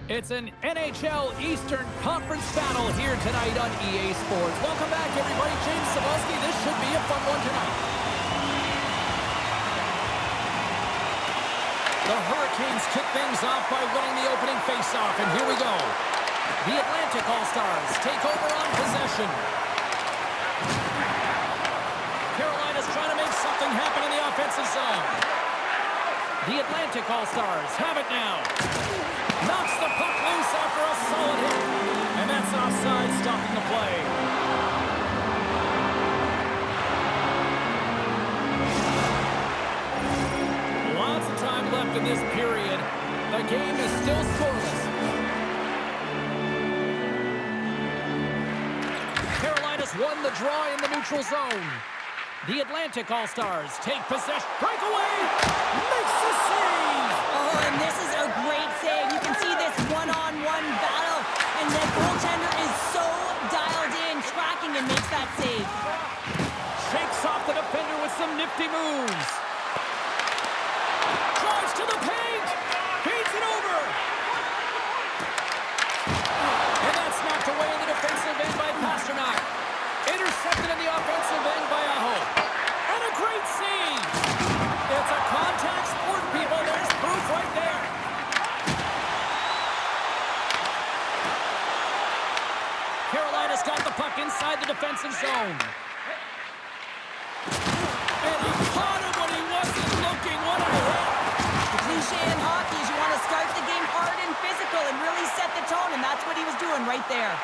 It's an NHL Eastern Conference battle here tonight on EA Sports. Welcome back, everybody. James Cebulski. This should be a fun one tonight. The Hurricanes kick things off by winning the opening faceoff, and here we go. The Atlantic All-Stars take over on possession. Carolina's trying to make something happen in the offensive zone. The Atlantic All-Stars have it now. Knocks the puck loose after a solid hit. And that's offside, stopping the play. Lots of time left in this period. The game is still scoreless. Carolina's won the draw in the neutral zone. The Atlantic All-Stars take possession. Breakaway! Makes the save! Oh, and this is a great save. You can see this one-on-one battle, and the goaltender is so dialed in, tracking, and makes that save. Shakes off the defender with some nifty moves. Drives to the paint! Feeds it over! And that's knocked away in the defensive end by Pasternak. Intercepted in the offensive end by Aho. And a great save! It's a contact sport, people. There's proof right there. Carolina's got the puck inside the defensive zone. And he caught him when he wasn't looking. What a hit! The cliche in hockey is you want to start the game hard and physical and really set the tone, and that's what he was doing right there.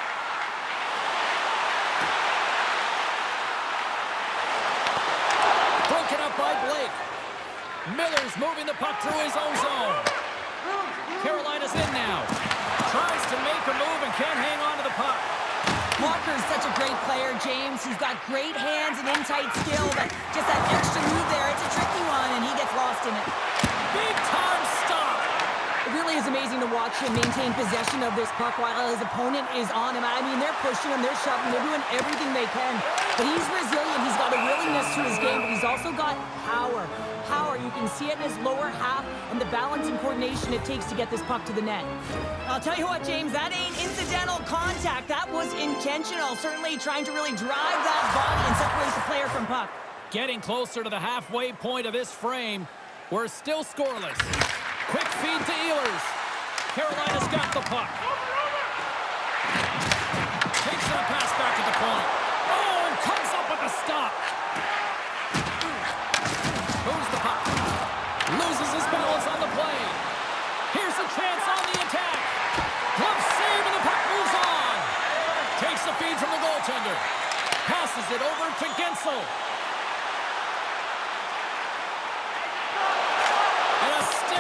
Broken up by Blake. Miller's moving the puck through his own zone. Carolina's in now. Tries to make a move and can't hang on to the puck. Walker's such a great player, James. He's got great hands and in-tight skill, but just that extra move there, it's a tricky one, and he gets lost in it. Big time stop. It really is amazing to watch him maintain possession of this puck while his opponent is on him. I mean, they're pushing him, they're shoving, they're doing everything they can. But he's resilient, he's got a willingness to his game, but he's also got power. Power, you can see it in his lower half and the balance and coordination it takes to get this puck to the net. I'll tell you what, James, that ain't incidental contact. That was intentional, certainly trying to really drive that body and separate the player from puck. Getting closer to the halfway point of this frame. We're still scoreless. Quick feed to Ehlers. Carolina's got the puck. Takes the pass back at the point. Oh, and comes up with a stop. Moves the puck. Loses his balance on the play. Here's a chance on the attack. Glove save and the puck moves on. Takes the feed from the goaltender. Passes it over to Gensel.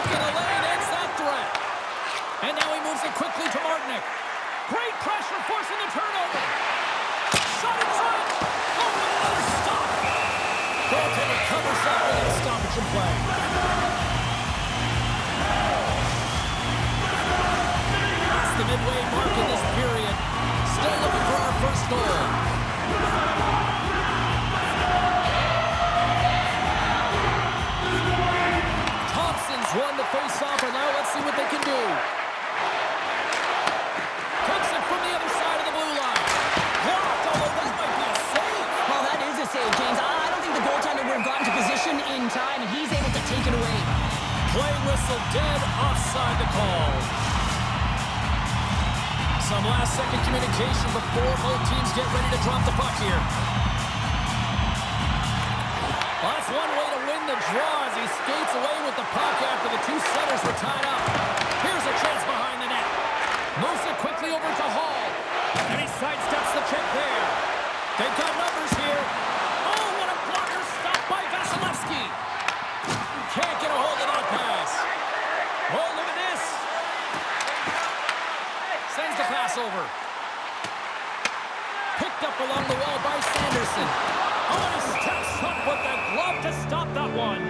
In the lane, ends that threat. And now he moves it quickly to Martinic. Great pressure, forcing the turnover. Shot in front. Oh, and another stop. Goaltender covers that with a stoppage in play. That's the midway mark in this period. Still looking for our first goal. Won the face-off, and now let's see what they can do. Takes it from the other side of the blue line. Blocked, although this might be a save. Well, that is a save, James. I don't think the goaltender would have gotten to position in time, and he's able to take it away. Play whistle dead, offside the call. Some last-second communication before both teams get ready to drop the puck here. Well, that's one way to win the draw as he skates away with the puck after the two centers were tied up. Here's a chance behind the net. Moves it quickly over to Hall. And he sidesteps the check there. They've got numbers here. Oh, what a blocker stop by Vasilevsky. Can't get a hold of that pass. Oh, look at this. Sends the pass over. Picked up along the wall by Sanderson. Oh, and he steps up with the glove to stop that one.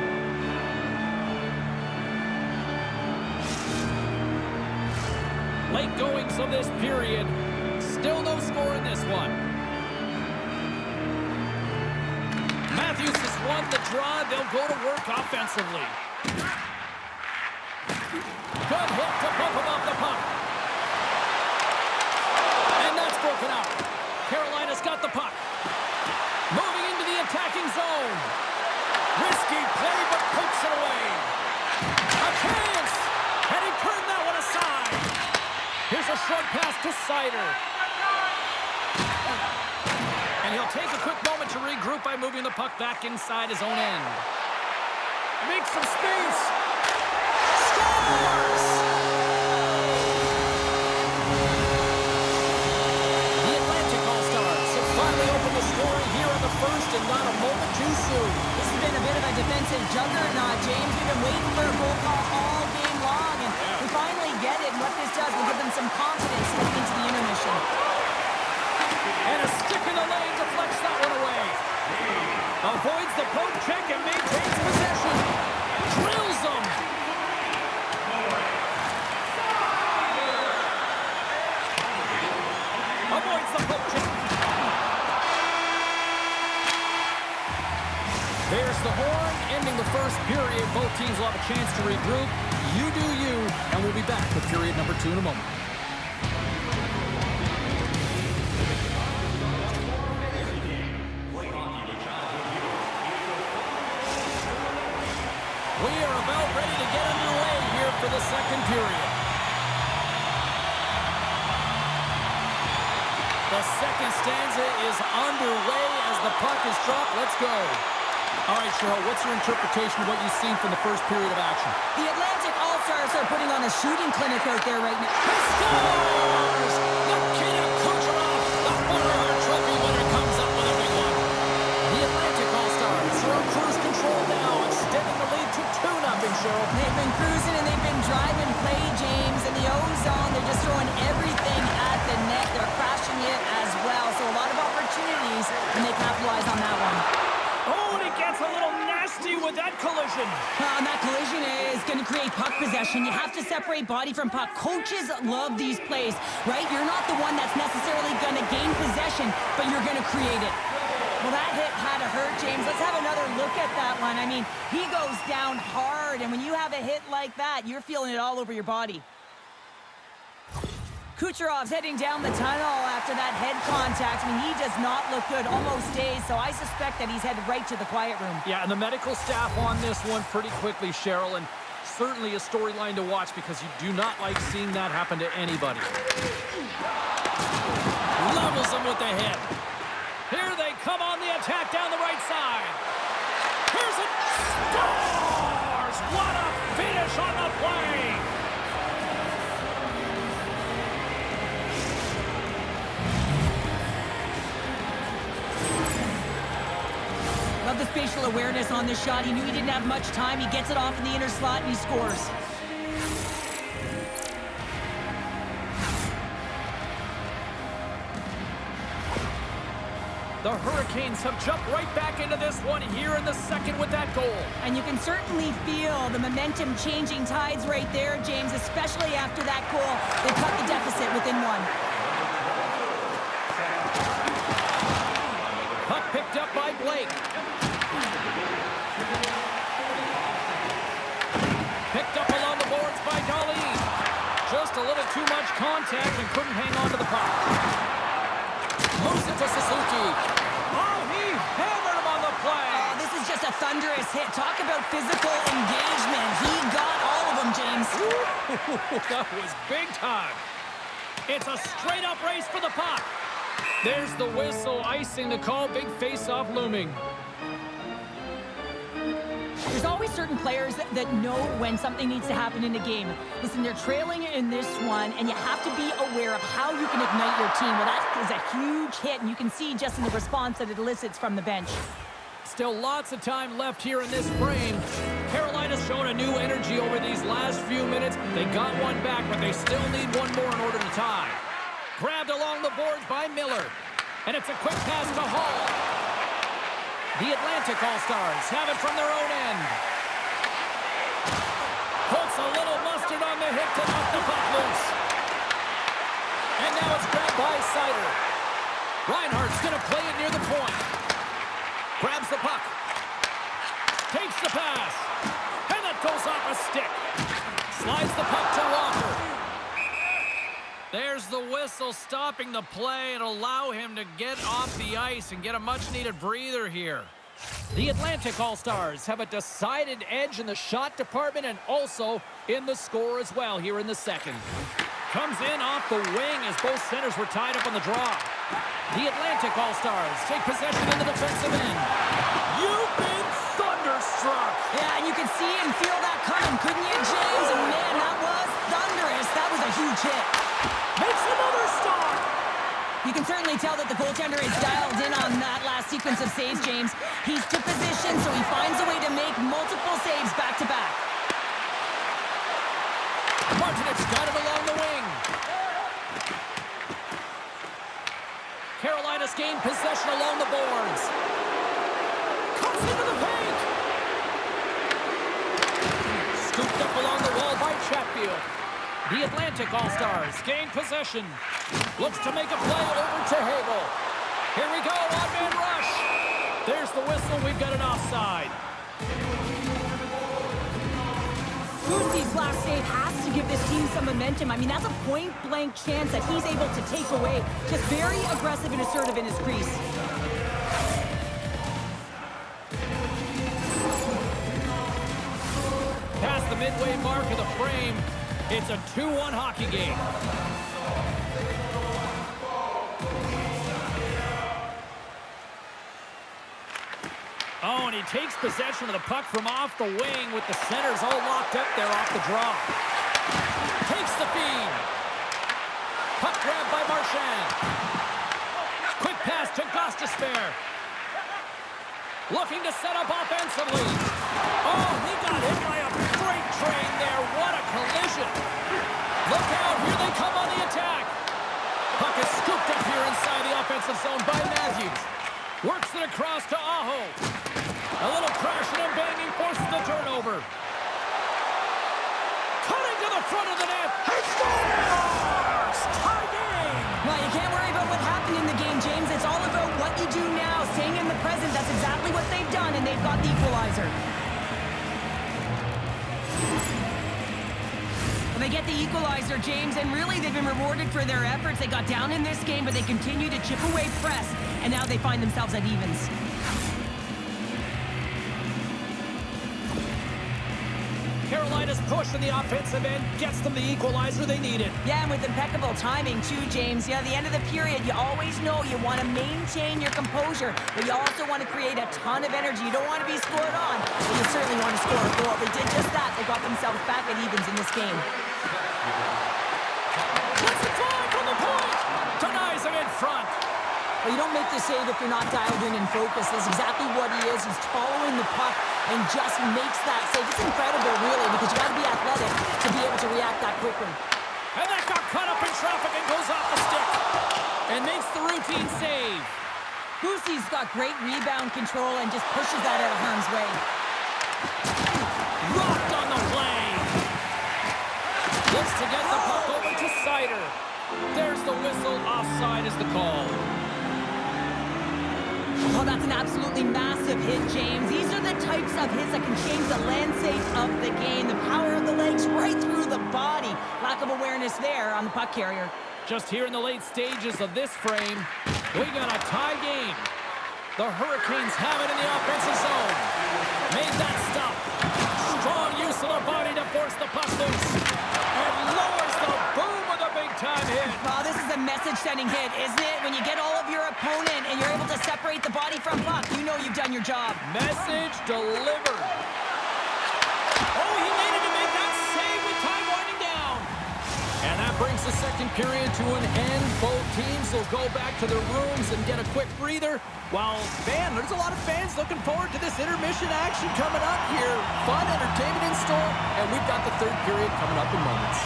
Late goings of this period. Still no score in this one. Matthews has won the draw. They'll go to work offensively. Good hit to bump him off the puck. broken up. Carolina's got the puck. Moving into the attacking zone. Risky play, but pokes it away. A chance! And he turned that one aside. Here's a short pass to Sider. And he'll take a quick moment to regroup by moving the puck back inside his own end. Makes some space. Scores! The Atlantic All-Stars have finally opened the scoring here in the first and not a moment too soon. This has been a bit of a defensive juggernaut, James. We've been waiting for a goal call all game long, and we finally get it. And what this does will give them some confidence heading into the intermission. And a stick in the lane deflects that one away. Avoids the poke check and maintains possession. Drills them. Avoids the poke check. There's the horn, ending the first period. Both teams will have a chance to regroup. You do you, and we'll be back with period number 2 in a moment. We are about ready to get underway here for the second period. The second stanza is underway as the puck is dropped. Let's go. All right, Cheryl, what's your interpretation of what you've seen from the first period of action? The Atlantic All-Stars are putting on a shooting clinic out there right now. He scores! Nikita Kucherov, the Hart Trophy winner, comes up with a big one. The Atlantic All-Stars are on cruise control now, extending the lead to 2-0, Cheryl. They've been cruising and they've been driving play, James. In the O-zone, they're just throwing everything at the net. They're crashing it as well. So a lot of opportunities, and they capitalize on that one. Oh, and it gets a little nasty with that collision. And that collision is going to create puck possession. You have to separate body from puck. Coaches love these plays, right? You're not the one that's necessarily going to gain possession, but you're going to create it. Well, that hit had to hurt, James. Let's have another look at that one. I mean, he goes down hard, and when you have a hit like that, you're feeling it all over your body. Kucherov's heading down the tunnel after that head contact. I mean, he does not look good, almost dazed, so I suspect that he's headed right to the quiet room. Yeah, and the medical staff on this one pretty quickly, Cheryl, and certainly a storyline to watch because you do not like seeing that happen to anybody. Levels him with the hit. Here they come on the attack down the right side. Here's it. Scores! What a finish on the play! Love the spatial awareness on this shot. He knew he didn't have much time. He gets it off in the inner slot and he scores. The Hurricanes have jumped right back into this one here in the second with that goal. And you can certainly feel the momentum changing tides right there, James, especially after that goal. They cut the deficit within one. Puck picked up by Blake. Picked up along the boards by Dali. Just a little too much contact and couldn't hang on to the puck. Moves it to Suzuki. Oh, he hammered him on the play. Oh, this is just a thunderous hit. Talk about physical engagement. He got all of them, James. That was big time. It's a straight-up race for the puck. There's the whistle, icing the call. Big face-off looming. There's always certain players that know when something needs to happen in a game. Listen, they're trailing in this one, and you have to be aware of how you can ignite your team. Well, that is a huge hit, and you can see just in the response that it elicits from the bench. Still lots of time left here in this frame. Carolina's shown a new energy over these last few minutes. They got one back, but they still need one more in order to tie. Grabbed along the boards by Miller. And it's a quick pass to Hall. The Atlantic All-Stars have it from their own end. Puts a little mustard on the hit to knock the puck loose. And now it's grabbed by Sider. Reinhardt's going to play it near the point. Grabs the puck. Takes the pass. And that goes off a stick. Slides the puck to Walker. There's the whistle stopping the play and allow him to get off the ice and get a much-needed breather here. The Atlantic All-Stars have a decided edge in the shot department and also in the score as well here in the second. Comes in off the wing as both centers were tied up on the draw. The Atlantic All-Stars take possession in the defensive end. You've been thunderstruck. Yeah, and you can see and feel that coming, couldn't you, James? And man, that was thunderous. That was a huge hit. Makes another stop. You can certainly tell that the goaltender is dialed in on that last sequence of saves, James. He's to position, so he finds a way to make multiple saves back-to-back. Martinez got it along the wing. Carolina's gained possession along the boards. Cuts into the paint. Scooped up along the wall by Chatfield. The Atlantic All-Stars gain possession. Looks to make a play over to Hagel. Here we go, odd-man rush. There's the whistle. We've got an offside. Lucy's last save has to give this team some momentum. I mean, that's a point-blank chance that he's able to take away. Just very aggressive and assertive in his crease. Past the midway mark of the frame, it's a 2-1 hockey game. Oh, and he takes possession of the puck from off the wing with the centers all locked up there off the draw. Takes the feed. Puck grab by Marchand. Quick pass to Gostisbehere. Looking to set up offensively. Oh, he got hit by a freight train there. What a collision. Look out, here they come on the attack. Puck is scooped up here inside the offensive zone by Matthews. Works it across to Aho. A little crashing and banging forces the turnover. Cutting to the front of the net. He scores! Tie game! Well, you can't worry about what happened in the game, James. It's all about what you do now, staying in the present. That's exactly what they've done, and they've got the equalizer. Well, they get the equalizer, James, and really they've been rewarded for their efforts. They got down in this game, but they continue to chip away press, and now they find themselves at evens. Carolina's push in the offensive end gets them the equalizer they needed. Yeah, and with impeccable timing, too, James. Yeah, at the end of the period, you always know you want to maintain your composure, but you also want to create a ton of energy. You don't want to be scored on, but you certainly want to score a goal. They did just that. They got themselves back at evens in this game. What's the drive from the point? Denies him in front. Well, you don't make the save if you're not dialed in and focused. That's exactly what he is. He's following the puck and just makes that save. It's incredible, really, because you got to be athletic to be able to react that quickly. And that got caught up in traffic and goes off the stick. And makes the routine save. Boosie's got great rebound control and just pushes that out of harm's way. Rocked on the play. Looks to get the puck over to Sider. There's the whistle. Offside is the call. Oh, that's an absolutely massive hit, James. These are the types of hits that can change the landscape of the game. The power of the legs right through the body. Lack of awareness there on the puck carrier. Just here in the late stages of this frame, we got a tie game. The Hurricanes have it in the offensive zone. Made that stop. Strong use of the body to force the puck loose. And lowers the boom of the big-time hit. Well, this is a message-sending hit, isn't it? When you get all of your opponent and you're able to separate the body from puck, you know you've done your job. Message delivered. Oh, he needed to make that save with time winding down. And that brings the second period to an end. Both teams will go back to their rooms and get a quick breather. While, man, there's a lot of fans looking forward to this intermission action coming up here. Fun entertainment in store, and we've got the third period coming up in moments.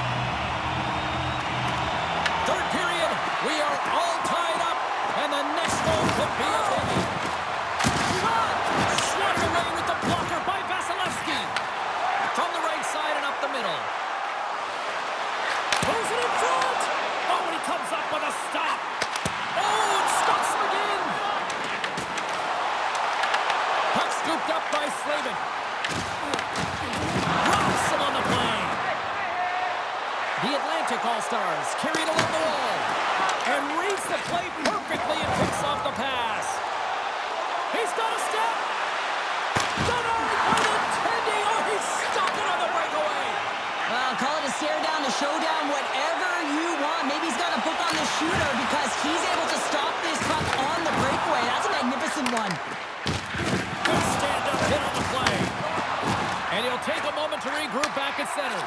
Third period, we are all tied up, and the next goal could be a biggie. Shot! Swatted away with the blocker by Vasilevsky. From the right side and up the middle. Throws it in front! Oh, and he comes up with a stop. Oh, and stops him again. Puck scooped up by Slavin. Rocks him on the play. The Atlantic Atlantic All-Stars carry it along the wall and reads the play perfectly and picks off the pass. He's got a step. Denied by the Tendy. Oh, he's stopped it on the breakaway. Well, call it a stare down, a showdown, whatever you want. Maybe he's got a book on the shooter because he's able to stop this puck on the breakaway. That's a magnificent one. Good stand-up hit on the play. And he'll take a moment to regroup back at center.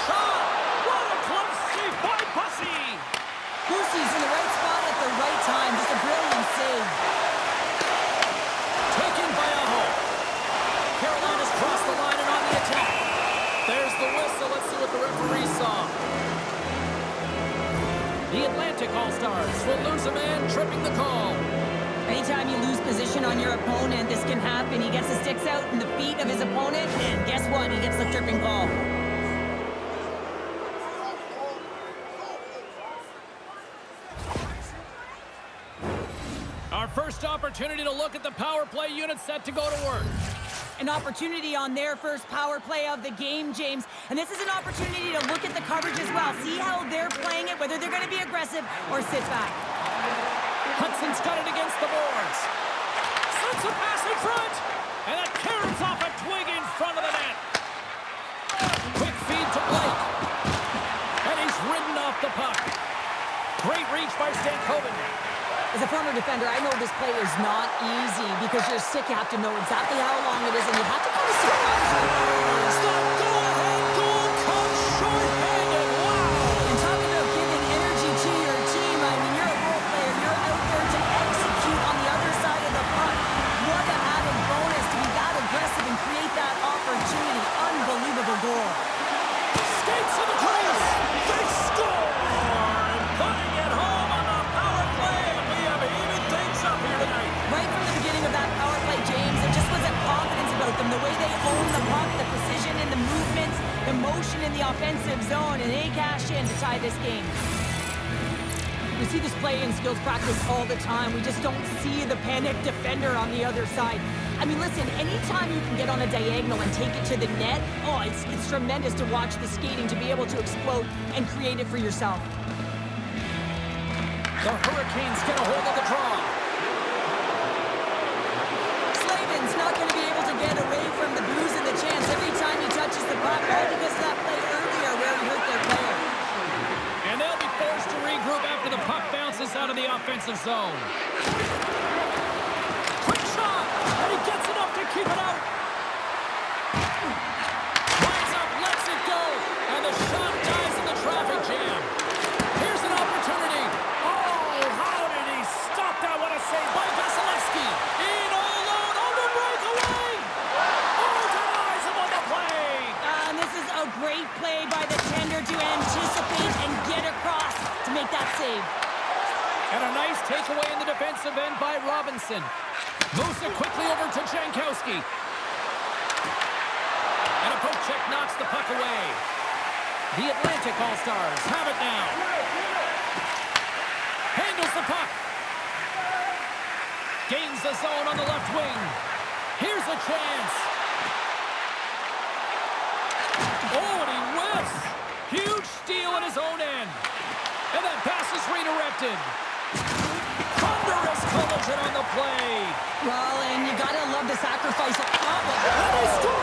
Shot! What a close save by Bussy! Bussy's in the right spot at the right time. Just a brilliant save. Taken by Aho. Carolina's crossed the line and on the attack. There's the whistle. Let's see what the referee saw. The Atlantic All-Stars will lose a man, tripping the call. Anytime you lose position on your opponent, this can happen. He gets the sticks out in the feet of his opponent, and guess what? He gets the tripping call. Our first opportunity to look at the power play unit set to go to work. An opportunity on their first power play of the game, James. And this is an opportunity to look at the coverage as well. See how they're playing it, whether they're going to be aggressive or sit back. Hudson's got it against the boards. Sends a pass in front. And that carries off a twig in front of the net. Quick feed to Blake. And he's ridden off the puck. Great reach by Stankoven. As a former defender, I know this play is not easy because you're sick. You have to know exactly how long it is, and you have to kind of surprise. Stop, go-ahead goal comes short-handed. Wow! And talk about giving energy to your team. I mean, you're a role player. You're out there to execute on the other side of the puck. What an added bonus to be that aggressive and create that opportunity. Unbelievable goal. Skates to the crease. They score! And putting it home on the power play. And we have even things up here tonight. Right from the beginning of that power play, James, there just was a confidence about them. The way they own the puck, the precision in the movements, the motion in the offensive zone, and they cash in to tie this game. We see this play in skills practice all the time. We just don't see the panic defender on the other side. I mean, listen, anytime you can get on a diagonal and take it to the net, oh, it's tremendous to watch the skating, to be able to explode and create it for yourself. The Hurricanes get a hold of the draw. Slavin's not going to be able to get away from the booze and the chance every time he touches the puck, all because of that play earlier where he hurt their player. And they'll be forced to regroup after the puck bounces out of the offensive zone. Quick shot! And he gets enough to keep it out. Lines up, lets it go. And the shot dies in the traffic jam. Here's an opportunity. Oh, how did he stop that? What a save by Vasilevsky. In all alone on the breakaway. Oh, denies him on the play. And this is a great play by the tender to anticipate and get across to make that save. And a nice takeaway in the defensive end by Robinson. Moves it quickly over to Jankowski. And a poke check knocks the puck away. The Atlantic All-Stars have it now. Handles the puck. Gains the zone on the left wing. Here's a chance. Oh, and he whiffs. Huge steal at his own end. And that pass is redirected. Thunderous collision on the play. Well, and you gotta love the sacrifice. And they score!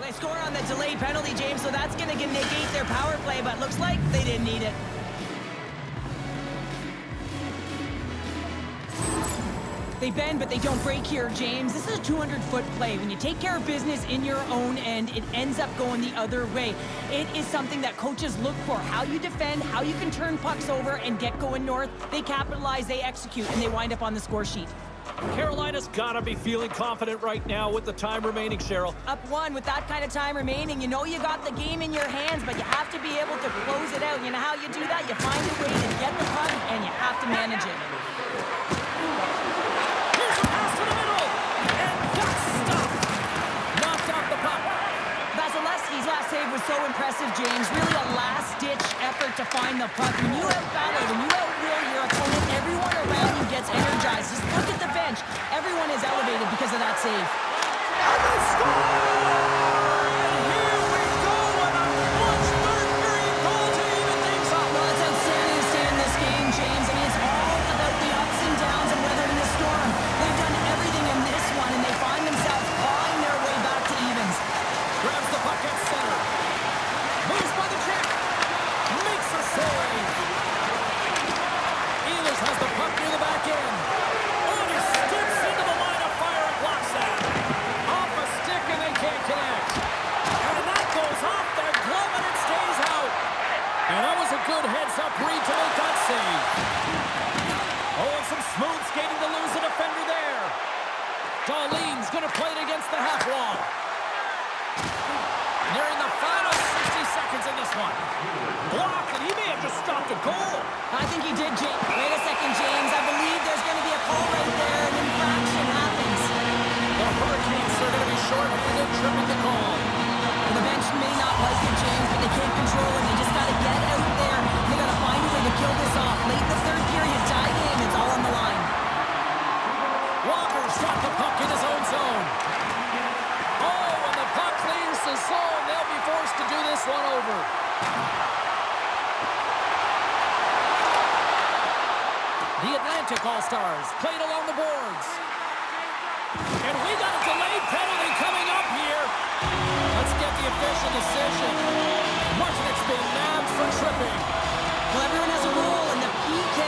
They score on the delayed penalty, James, so that's gonna negate their power play, but looks like they didn't need it. They bend, but they don't break here, James. This is a 200-foot play. When you take care of business in your own end, it ends up going the other way. It is something that coaches look for. How you defend, how you can turn pucks over and get going north. They capitalize, they execute, and they wind up on the score sheet. Carolina's got to be feeling confident right now with the time remaining, Cheryl. Up one with that kind of time remaining. You know you got the game in your hands, but you have to be able to close it out. You know how you do that? You find a way to get the puck, and you have to manage it. Here's a pass to the middle, and that's stopped. Knocked off the puck. Vasilevsky's last save was so impressive, James. Really a last-ditch effort to find the puck. When you out-battle, when you out-will your opponent, everyone around you gets energized. Just look at the bench. Everyone is elevated save. And they score! And here we go with a clutch third period goal to even things up. Well, it's outstanding to stay in this game, James. I mean, it's all about the ups and downs and weathering the storm. They've done everything in this one, and they find themselves clawing their way back to evens. Grabs the puck at center. Moves by the check. Makes a save. Ehlers has the puck near the back end. Oh, and he skips into the line of fire and blocks that. Off a stick and they can't connect. And that goes off the glove and it stays out. And that was a good heads-up read to make that save. Oh, and some smooth skating to lose a defender there. Darlene's going to play it against the half wall. Nearing the final 60 seconds in this one. Blocked, and he may have just stopped a goal. I think he did, James. Wait a second, James. I believe there's going to be a call right there. An infraction happens. The Hurricanes are going to be short-handed, tripping the call. Well, the bench may not like it, James, but they can't control it. They just got to get out there. They got to find a way to kill this off. Late in the third period, tie game. It's all on the line. Walker's got the puck in his own zone. Oh, and the puck clears the zone. They'll be forced to do this one over. The Atlantic All-Stars played along the boards. And we got a delayed penalty coming up here. Let's get the official decision. Martin's been nabbed for tripping. Well, everyone has a rule, and the PK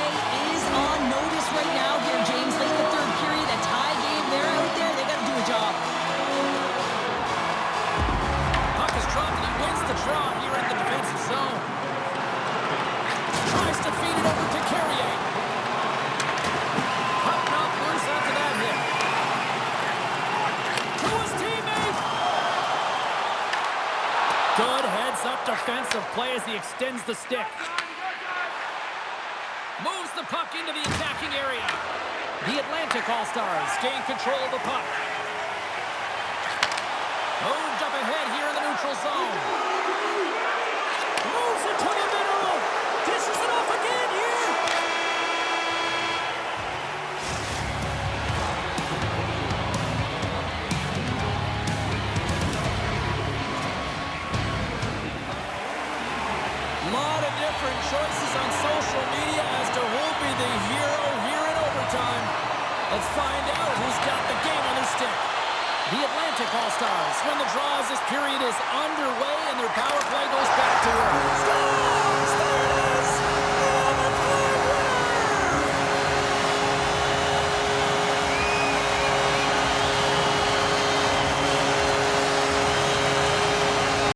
is on notice right now here, James. Late in the third period, a tie game. They're out there. They got to do a job. Puck is dropped, and he wins the draw here in the defensive zone. Tries to feed it over to Carrier. Puck knocked loose after that hit. To his teammate. Good heads-up defensive play as he extends the stick. Moves the puck into the attacking area. The Atlantic All-Stars gain control of the puck. Moved up ahead here in the neutral zone. Moves it to the middle. Dishes it off again here. Lot of different choices on social media as to who'll be the hero here in overtime. Let's find out who's got the game on their stick. The Atlantic All-Stars win the draw as this period is underway and their power play goes back to work. Scores! There it is!